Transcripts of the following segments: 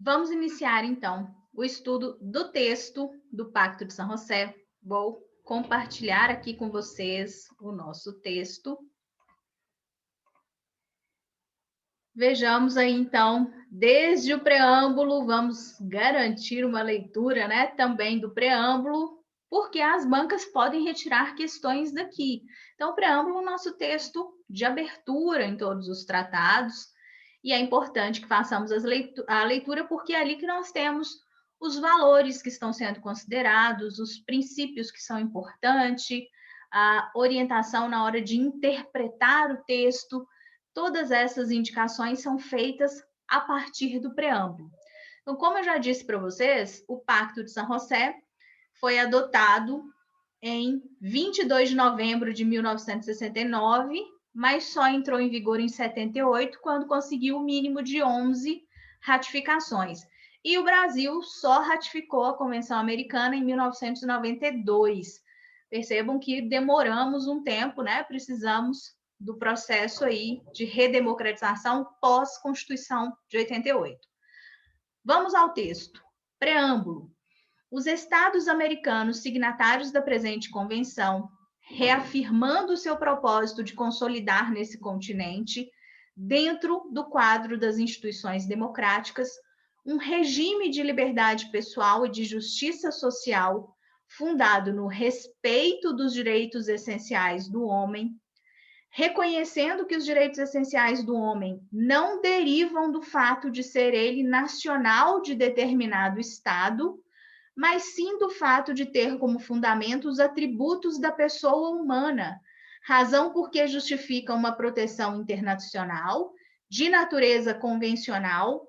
Vamos iniciar, então, o estudo do texto do Pacto de São José. Vou compartilhar aqui com vocês o nosso texto. Vejamos aí, então, desde o preâmbulo, vamos garantir uma leitura, né, também do preâmbulo, porque as bancas podem retirar questões daqui. Então, o preâmbulo é o nosso texto de abertura em todos os tratados, e é importante que façamos a leitura, porque é ali que nós temos os valores que estão sendo considerados, os princípios que são importantes, a orientação na hora de interpretar o texto. Todas essas indicações são feitas a partir do preâmbulo. Então, como eu já disse para vocês, o Pacto de São José foi adotado em 22 de novembro de 1969, mas só entrou em vigor em 78, quando conseguiu o mínimo de 11 ratificações. E o Brasil só ratificou a Convenção Americana em 1992. Percebam que demoramos um tempo, né? Precisamos do processo aí de redemocratização pós-Constituição de 88. Vamos ao texto. Preâmbulo. Os Estados americanos signatários da presente convenção, reafirmando o seu propósito de consolidar nesse continente, dentro do quadro das instituições democráticas, um regime de liberdade pessoal e de justiça social fundado no respeito dos direitos essenciais do homem, reconhecendo que os direitos essenciais do homem não derivam do fato de ser ele nacional de determinado Estado, mas sim do fato de ter como fundamento os atributos da pessoa humana, razão por que justifica uma proteção internacional de natureza convencional,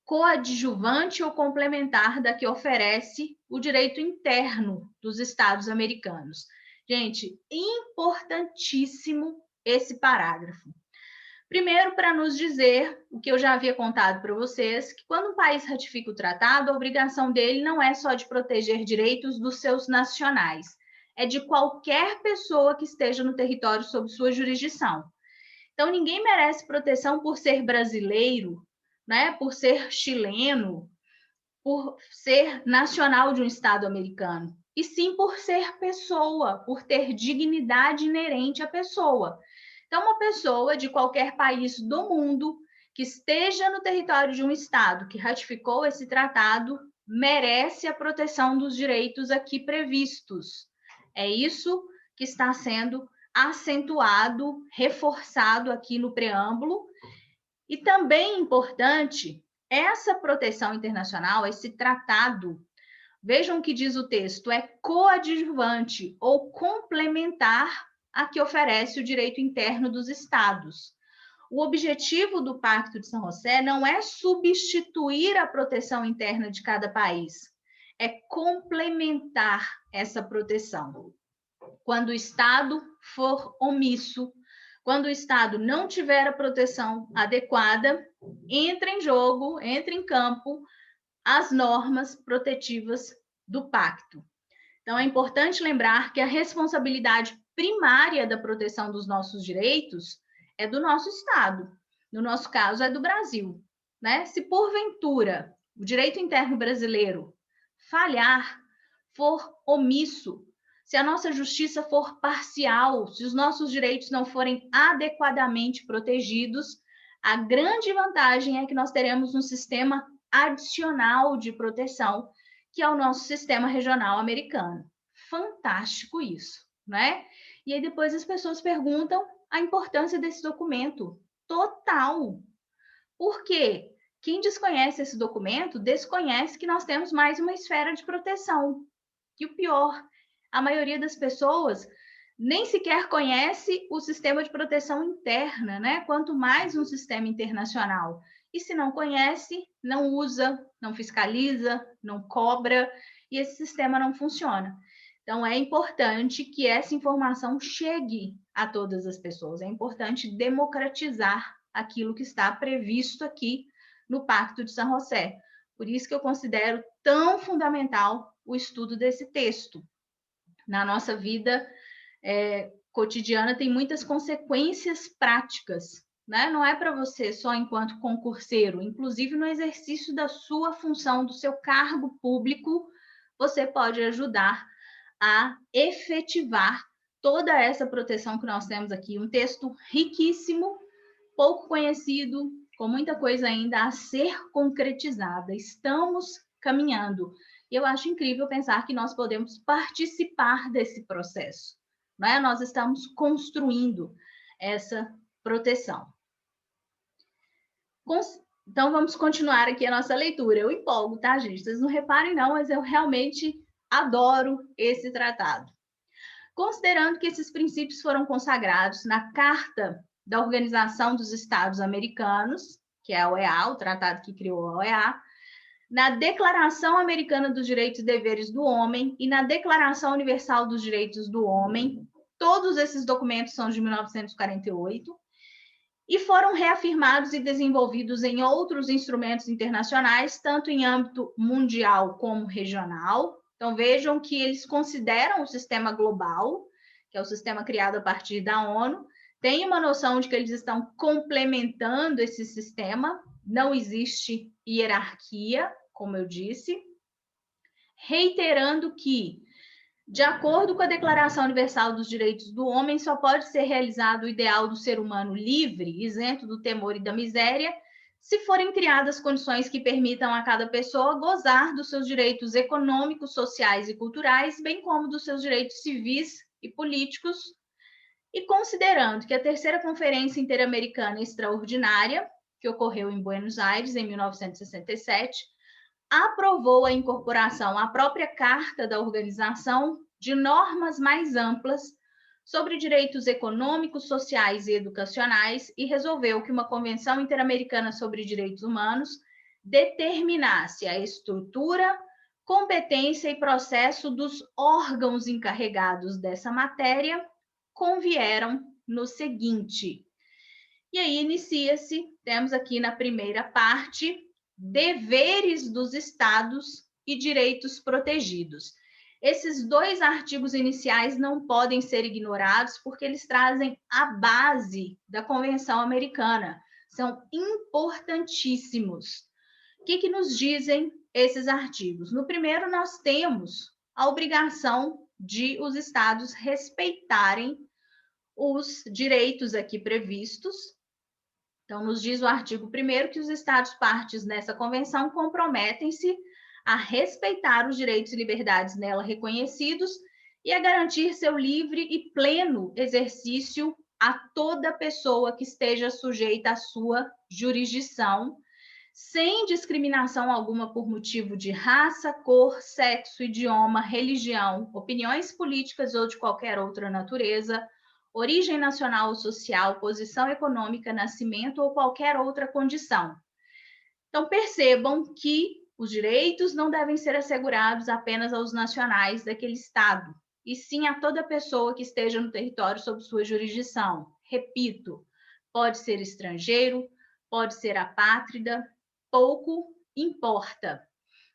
coadjuvante ou complementar da que oferece o direito interno dos Estados americanos. Gente, importantíssimo esse parágrafo. Primeiro, para nos dizer o que eu já havia contado para vocês, que quando um país ratifica o tratado, a obrigação dele não é só de proteger direitos dos seus nacionais, é de qualquer pessoa que esteja no território sob sua jurisdição. Então, ninguém merece proteção por ser brasileiro, né, por ser chileno, por ser nacional de um Estado americano, e sim por ser pessoa, por ter dignidade inerente à pessoa. Então, uma pessoa de qualquer país do mundo que esteja no território de um Estado que ratificou esse tratado merece a proteção dos direitos aqui previstos. É isso que está sendo acentuado, reforçado aqui no preâmbulo. E também importante, essa proteção internacional, esse tratado, vejam o que diz o texto, é coadjuvante ou complementar a que oferece o direito interno dos Estados. O objetivo do Pacto de São José não é substituir a proteção interna de cada país, é complementar essa proteção. Quando o Estado for omisso, quando o Estado não tiver a proteção adequada, entra em jogo, entra em campo as normas protetivas do pacto. Então, é importante lembrar que a responsabilidade primária da proteção dos nossos direitos é do nosso Estado. No nosso caso, é do Brasil. Né? Se porventura o direito interno brasileiro falhar, for omisso, se a nossa justiça for parcial, se os nossos direitos não forem adequadamente protegidos, a grande vantagem é que nós teremos um sistema adicional de proteção, que é o nosso sistema regional americano. Fantástico isso, né? E aí depois as pessoas perguntam a importância desse documento. Total. Por quê? Quem desconhece esse documento desconhece que nós temos mais uma esfera de proteção. E o pior, a maioria das pessoas nem sequer conhece o sistema de proteção interna, né? Quanto mais um sistema internacional. E se não conhece, não usa, não fiscaliza, não cobra, e esse sistema não funciona. Então, é importante que essa informação chegue a todas as pessoas. É importante democratizar aquilo que está previsto aqui no Pacto de São José. Por isso que eu considero tão fundamental o estudo desse texto. Na nossa vida cotidiana, tem muitas consequências práticas né? Não é para você só enquanto concurseiro, inclusive no exercício da sua função, do seu cargo público, você pode ajudar a efetivar toda essa proteção que nós temos aqui. Um texto riquíssimo, pouco conhecido, com muita coisa ainda a ser concretizada. Estamos caminhando. E eu acho incrível pensar que nós podemos participar desse processo, não é? Nós estamos construindo essa proteção. Então, vamos continuar aqui a nossa leitura. Eu empolgo, tá, gente? Vocês não reparem, não, mas eu realmente adoro esse tratado. Considerando que esses princípios foram consagrados na Carta da Organização dos Estados Americanos, que é a OEA, o tratado que criou a OEA, na Declaração Americana dos Direitos e Deveres do Homem e na Declaração Universal dos Direitos do Homem, todos esses documentos são de 1948, e foram reafirmados e desenvolvidos em outros instrumentos internacionais, tanto em âmbito mundial como regional. Então, vejam que eles consideram o sistema global, que é o sistema criado a partir da ONU, tem uma noção de que eles estão complementando esse sistema, não existe hierarquia, como eu disse, reiterando que, de acordo com a Declaração Universal dos Direitos do Homem, só pode ser realizado o ideal do ser humano livre, isento do temor e da miséria, se forem criadas condições que permitam a cada pessoa gozar dos seus direitos econômicos, sociais e culturais, bem como dos seus direitos civis e políticos, e considerando que a terceira Conferência Interamericana Extraordinária, que ocorreu em Buenos Aires em 1967, aprovou a incorporação à própria Carta da Organização de normas mais amplas sobre direitos econômicos, sociais e educacionais e resolveu que uma Convenção Interamericana sobre Direitos Humanos determinasse a estrutura, competência e processo dos órgãos encarregados dessa matéria, convieram no seguinte. E aí inicia-se, temos aqui na primeira parte, deveres dos estados e direitos protegidos. Esses dois artigos iniciais não podem ser ignorados porque eles trazem a base da Convenção Americana. São importantíssimos. O que nos dizem esses artigos? No primeiro, nós temos a obrigação de os estados respeitarem os direitos aqui previstos. Então, nos diz o artigo 1º que os Estados partes nessa convenção comprometem-se a respeitar os direitos e liberdades nela reconhecidos e a garantir seu livre e pleno exercício a toda pessoa que esteja sujeita à sua jurisdição, sem discriminação alguma por motivo de raça, cor, sexo, idioma, religião, opiniões políticas ou de qualquer outra natureza, origem nacional ou social, posição econômica, nascimento ou qualquer outra condição. Então, percebam que os direitos não devem ser assegurados apenas aos nacionais daquele estado, e sim a toda pessoa que esteja no território sob sua jurisdição. Repito, pode ser estrangeiro, pode ser apátrida, pouco importa.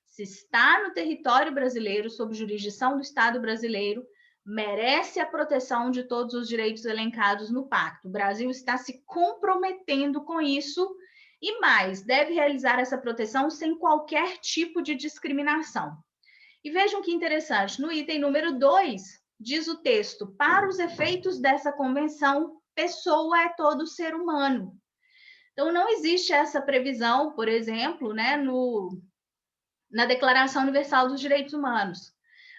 Se está no território brasileiro, sob jurisdição do Estado brasileiro, merece a proteção de todos os direitos elencados no pacto. O Brasil está se comprometendo com isso e mais, deve realizar essa proteção sem qualquer tipo de discriminação. E vejam que interessante, no item número 2, diz o texto, para os efeitos dessa convenção, pessoa é todo ser humano. Então, não existe essa previsão, por exemplo, né, na Declaração Universal dos Direitos Humanos.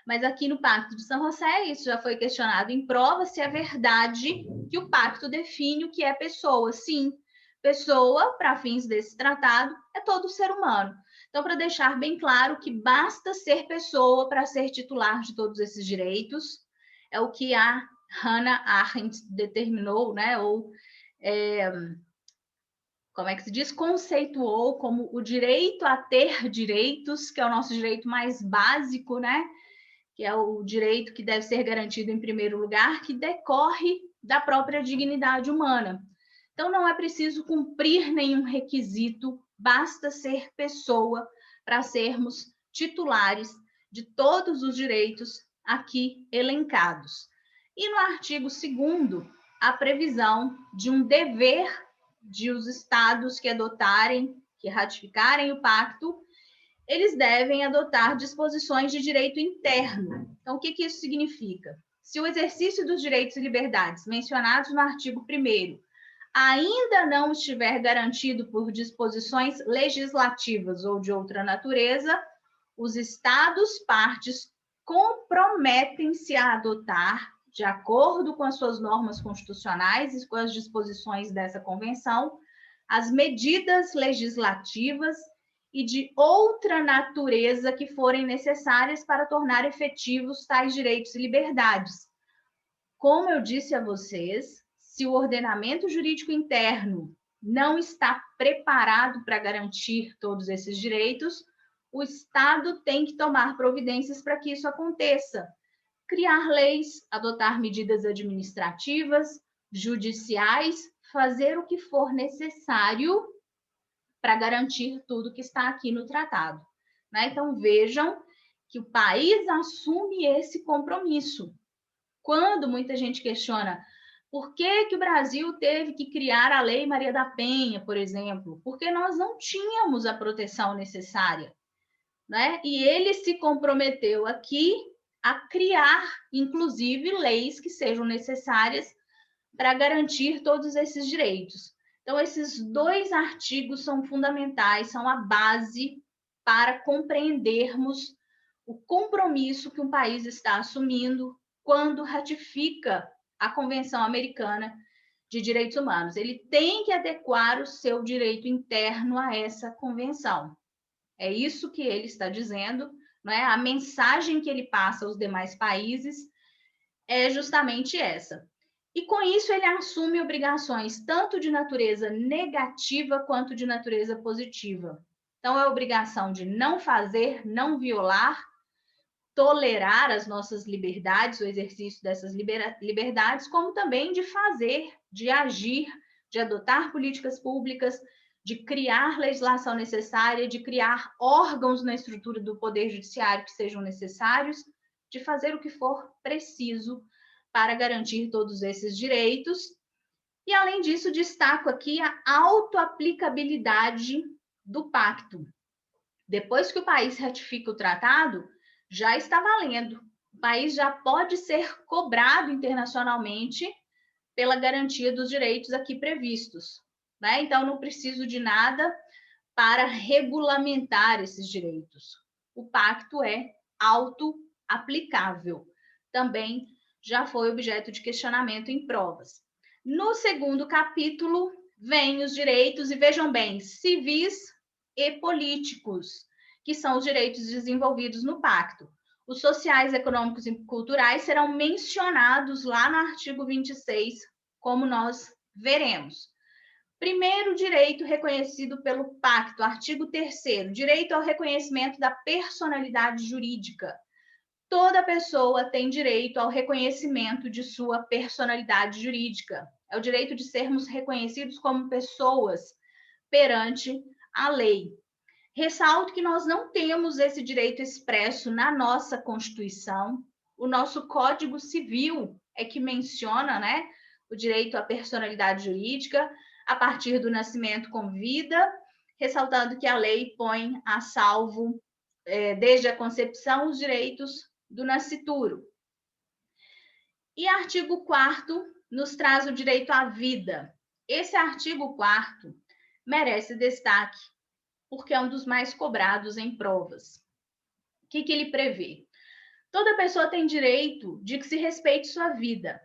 Mas aqui no Pacto de São José, isso já foi questionado em prova, se é verdade que o pacto define o que é pessoa. Sim, pessoa, para fins desse tratado, é todo ser humano. Então, para deixar bem claro que basta ser pessoa para ser titular de todos esses direitos, é o que a Hannah Arendt determinou, né? Ou, como é que se diz? Conceituou como o direito a ter direitos, que é o nosso direito mais básico, né? Que é o direito que deve ser garantido em primeiro lugar, que decorre da própria dignidade humana. Então, não é preciso cumprir nenhum requisito, basta ser pessoa para sermos titulares de todos os direitos aqui elencados. E no artigo 2º, a previsão de um dever de os estados que adotarem, que ratificarem o pacto, eles devem adotar disposições de direito interno. Então, o que isso significa? Se o exercício dos direitos e liberdades mencionados no artigo 1º ainda não estiver garantido por disposições legislativas ou de outra natureza, os estados partes comprometem-se a adotar, de acordo com as suas normas constitucionais e com as disposições dessa convenção, as medidas legislativas e de outra natureza que forem necessárias para tornar efetivos tais direitos e liberdades. Como eu disse a vocês, se o ordenamento jurídico interno não está preparado para garantir todos esses direitos, o Estado tem que tomar providências para que isso aconteça. Criar leis, adotar medidas administrativas, judiciais, fazer o que for necessário para garantir tudo que está aqui no tratado. Né? Então, vejam que o país assume esse compromisso. Quando muita gente questiona por que o Brasil teve que criar a Lei Maria da Penha, por exemplo, porque nós não tínhamos a proteção necessária. Né? E ele se comprometeu aqui a criar, inclusive, leis que sejam necessárias para garantir todos esses direitos. Então, esses 2 artigos são fundamentais, são a base para compreendermos o compromisso que um país está assumindo quando ratifica a Convenção Americana de Direitos Humanos. Ele tem que adequar o seu direito interno a essa convenção. É isso que ele está dizendo, né? A mensagem que ele passa aos demais países é justamente essa. E com isso ele assume obrigações tanto de natureza negativa quanto de natureza positiva. Então, é a obrigação de não fazer, não violar, tolerar as nossas liberdades, o exercício dessas liberdades, como também de fazer, de agir, de adotar políticas públicas, de criar legislação necessária, de criar órgãos na estrutura do Poder Judiciário que sejam necessários, de fazer o que for preciso para garantir todos esses direitos. E, além disso, destaco aqui a autoaplicabilidade do pacto. Depois que o país ratifica o tratado, já está valendo. O país já pode ser cobrado internacionalmente pela garantia dos direitos aqui previstos. Né? Então, não preciso de nada para regulamentar esses direitos. O pacto é auto-aplicável. Também já foi objeto de questionamento em provas. No segundo capítulo, vêm os direitos, e vejam bem, civis e políticos, que são os direitos desenvolvidos no pacto. Os sociais, econômicos e culturais serão mencionados lá no artigo 26, como nós veremos. Primeiro direito reconhecido pelo pacto, artigo 3º, direito ao reconhecimento da personalidade jurídica. Toda pessoa tem direito ao reconhecimento de sua personalidade jurídica. É o direito de sermos reconhecidos como pessoas perante a lei. Ressalto que nós não temos esse direito expresso na nossa Constituição. O nosso Código Civil é que menciona, né, o direito à personalidade jurídica a partir do nascimento com vida, ressaltando que a lei põe a salvo, desde a concepção, os direitos do nascituro. E artigo 4º nos traz o direito à vida. Esse artigo 4º merece destaque, porque é um dos mais cobrados em provas. O que ele prevê? Toda pessoa tem direito de que se respeite sua vida.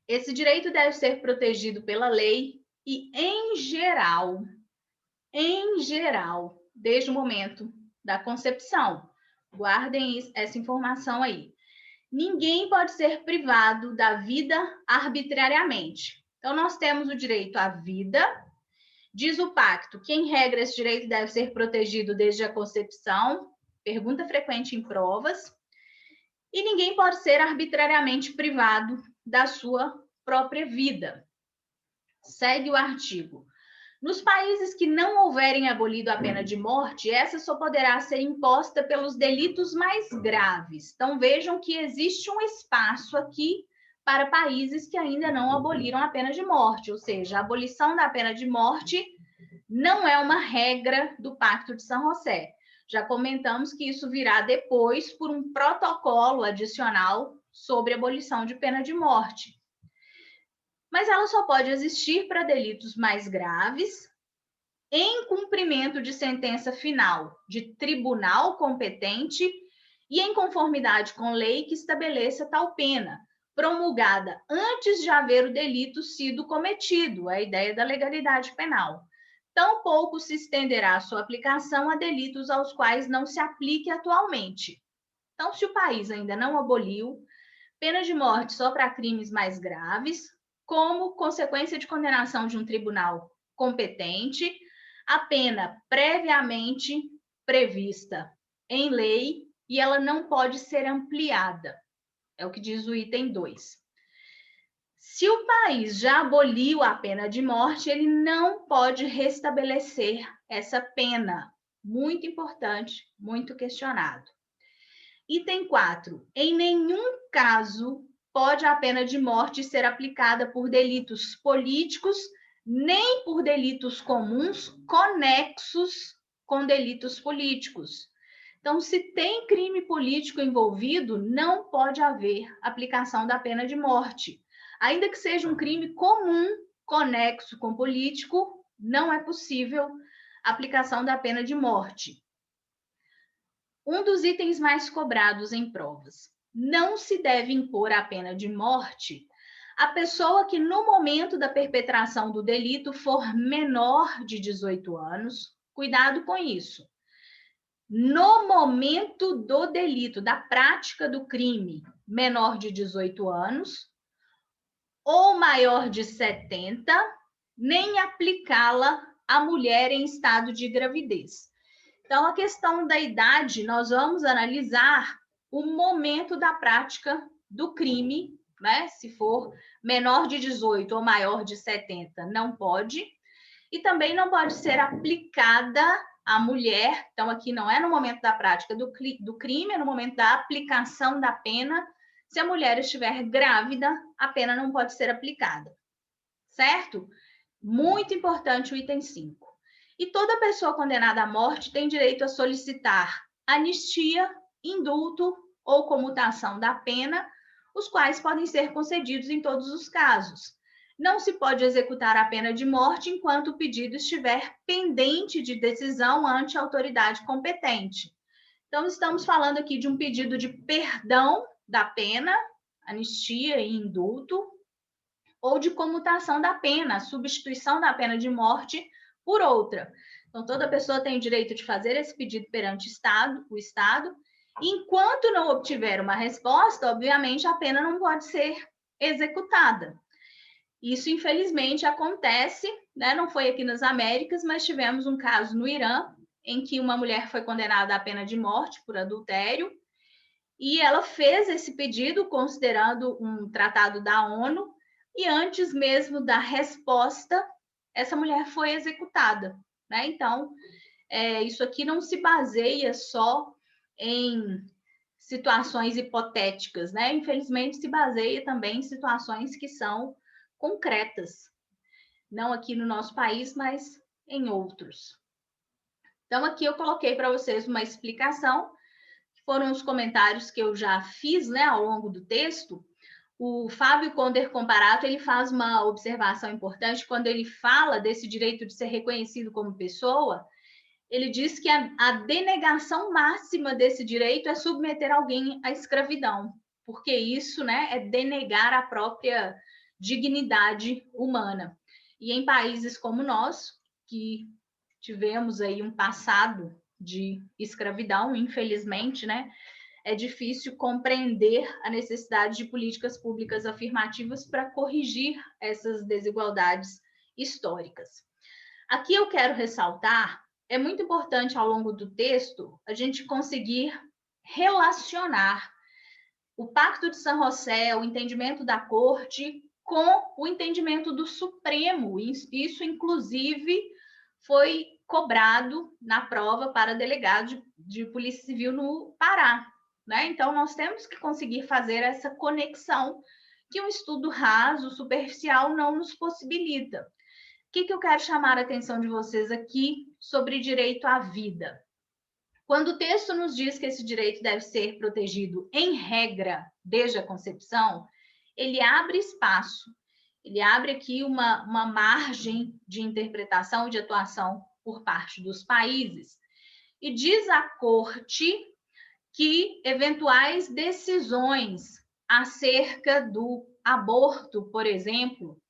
Esse direito deve ser protegido pela lei e, em geral, desde o momento da concepção. Guardem essa informação aí. Ninguém pode ser privado da vida arbitrariamente. Então, nós temos o direito à vida. Diz o pacto que, em regra, esse direito deve ser protegido desde a concepção, pergunta frequente em provas, e ninguém pode ser arbitrariamente privado da sua própria vida. Segue o artigo. Nos países que não houverem abolido a pena de morte, essa só poderá ser imposta pelos delitos mais graves. Então, vejam que existe um espaço aqui para países que ainda não aboliram a pena de morte, ou seja, a abolição da pena de morte não é uma regra do Pacto de San José. Já comentamos que isso virá depois por um protocolo adicional sobre abolição de pena de morte. Mas ela só pode existir para delitos mais graves, em cumprimento de sentença final de tribunal competente e em conformidade com lei que estabeleça tal pena, promulgada antes de haver o delito sido cometido, a ideia da legalidade penal. Tampouco se estenderá a sua aplicação a delitos aos quais não se aplique atualmente. Então, se o país ainda não aboliu pena de morte só para crimes mais graves, como consequência de condenação de um tribunal competente, a pena previamente prevista em lei e ela não pode ser ampliada. É o que diz o item 2. Se o país já aboliu a pena de morte, ele não pode restabelecer essa pena. Muito importante, muito questionado. Item 4. Em nenhum caso pode a pena de morte ser aplicada por delitos políticos, nem por delitos comuns conexos com delitos políticos. Então, se tem crime político envolvido, não pode haver aplicação da pena de morte. Ainda que seja um crime comum, conexo com político, não é possível aplicação da pena de morte. Um dos itens mais cobrados em provas. Não se deve impor a pena de morte à pessoa que, no momento da perpetração do delito, for menor de 18 anos. Cuidado com isso. No momento do delito, da prática do crime, menor de 18 anos ou maior de 70, nem aplicá-la à mulher em estado de gravidez. Então, a questão da idade, nós vamos analisar o momento da prática do crime, né? Se for menor de 18 ou maior de 70, não pode. E também não pode ser aplicada à mulher. Então, aqui não é no momento da prática do crime, é no momento da aplicação da pena. Se a mulher estiver grávida, a pena não pode ser aplicada. Certo? Muito importante o item 5. E toda pessoa condenada à morte tem direito a solicitar anistia, indulto ou comutação da pena, os quais podem ser concedidos em todos os casos. Não se pode executar a pena de morte enquanto o pedido estiver pendente de decisão ante a autoridade competente. Então, estamos falando aqui de um pedido de perdão da pena, anistia e indulto, ou de comutação da pena, substituição da pena de morte por outra. Então, toda pessoa tem o direito de fazer esse pedido perante o Estado. Enquanto não obtiver uma resposta, obviamente, a pena não pode ser executada. Isso, infelizmente, acontece, né? Não foi aqui nas Américas, mas tivemos um caso no Irã, em que uma mulher foi condenada à pena de morte por adultério, e ela fez esse pedido considerando um tratado da ONU, e antes mesmo da resposta, essa mulher foi executada, né? Então, isso aqui não se baseia só em situações hipotéticas, né? Infelizmente, se baseia também em situações que são concretas, não aqui no nosso país, mas em outros. Então, aqui eu coloquei para vocês uma explicação, que foram os comentários que eu já fiz, né, ao longo do texto. O Fábio Conder Comparato, ele faz uma observação importante quando ele fala desse direito de ser reconhecido como pessoa. Ele diz que a denegação máxima desse direito é submeter alguém à escravidão, porque isso, né, é denegar a própria dignidade humana. E em países como nós, que tivemos aí um passado de escravidão, infelizmente, né, é difícil compreender a necessidade de políticas públicas afirmativas para corrigir essas desigualdades históricas. Aqui eu quero ressaltar, é muito importante ao longo do texto a gente conseguir relacionar o Pacto de San José, o entendimento da Corte, com o entendimento do Supremo. Isso, inclusive, foi cobrado na prova para delegado de Polícia Civil no Pará, né? Então, nós temos que conseguir fazer essa conexão que um estudo raso, superficial, não nos possibilita. O que eu quero chamar a atenção de vocês aqui sobre direito à vida? Quando o texto nos diz que esse direito deve ser protegido em regra desde a concepção, ele abre espaço, ele abre aqui uma margem de interpretação e de atuação por parte dos países. E diz à Corte que eventuais decisões acerca do aborto, por exemplo,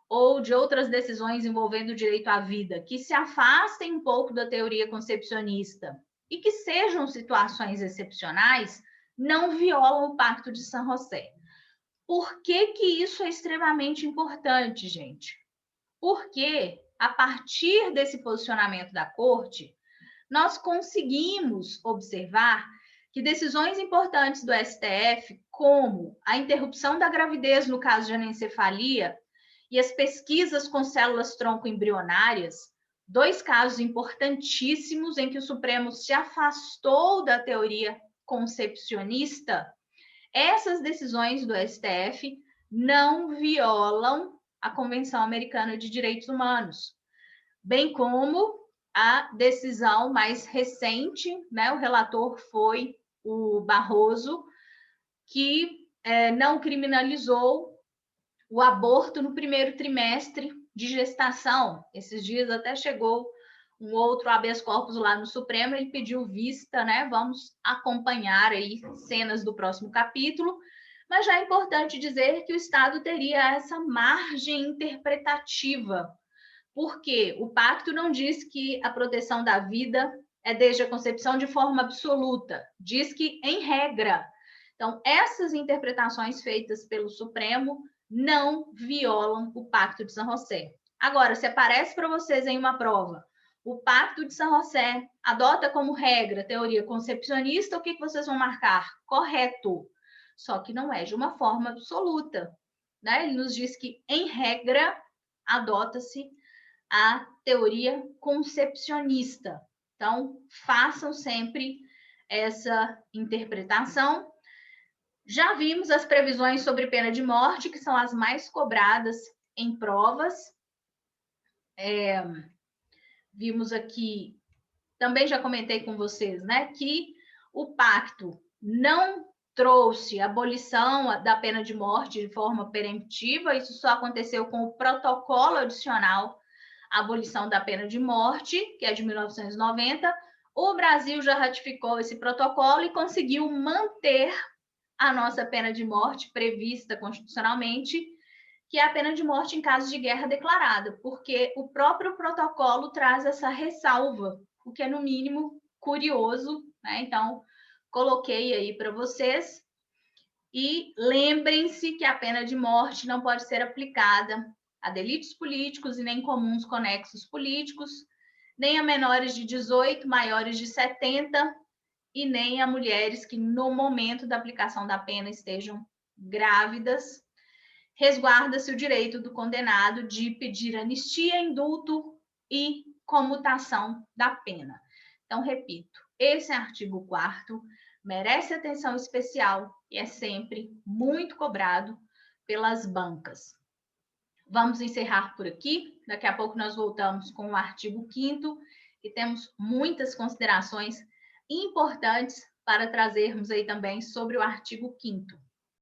ou de outras decisões envolvendo o direito à vida, que se afastem um pouco da teoria concepcionista e que sejam situações excepcionais, não violam o Pacto de San José. Por que isso é extremamente importante, gente? Porque, a partir desse posicionamento da Corte, nós conseguimos observar que decisões importantes do STF, como a interrupção da gravidez no caso de anencefalia e as pesquisas com células tronco embrionárias, dois casos importantíssimos em que o Supremo se afastou da teoria concepcionista, essas decisões do STF não violam a Convenção Americana de Direitos Humanos, bem como a decisão mais recente, né? O relator foi o Barroso, que não criminalizou o aborto no primeiro trimestre de gestação. Esses dias até chegou um outro habeas corpus lá no Supremo, ele pediu vista, né? Vamos acompanhar aí cenas do próximo capítulo, mas já é importante dizer que o Estado teria essa margem interpretativa, porque o pacto não diz que a proteção da vida é desde a concepção de forma absoluta, diz que em regra. Então, essas interpretações feitas pelo Supremo não violam o Pacto de San José. Agora, se aparece para vocês em uma prova, o Pacto de San José adota como regra teoria concepcionista, o que vocês vão marcar? Correto. Só que não é de uma forma absoluta, né? Ele nos diz que, em regra, adota-se a teoria concepcionista. Então, façam sempre essa interpretação. Já vimos as previsões sobre pena de morte, que são as mais cobradas em provas. Vimos aqui, também já comentei com vocês, né, que o pacto não trouxe a abolição da pena de morte de forma peremptiva, isso só aconteceu com o protocolo adicional à abolição da pena de morte, que é de 1990. O Brasil já ratificou esse protocolo e conseguiu manter a nossa pena de morte prevista constitucionalmente, que é a pena de morte em caso de guerra declarada, porque o próprio protocolo traz essa ressalva, o que é, no mínimo, curioso, né? Então, coloquei aí para vocês. E lembrem-se que a pena de morte não pode ser aplicada a delitos políticos e nem comuns conexos políticos, nem a menores de 18, maiores de 70, e nem a mulheres que, no momento da aplicação da pena, estejam grávidas. Resguarda-se o direito do condenado de pedir anistia, indulto e comutação da pena. Então, repito, esse artigo 4º merece atenção especial e é sempre muito cobrado pelas bancas. Vamos encerrar por aqui. Daqui a pouco nós voltamos com o artigo 5º e temos muitas considerações importantes para trazermos aí também sobre o artigo 5º.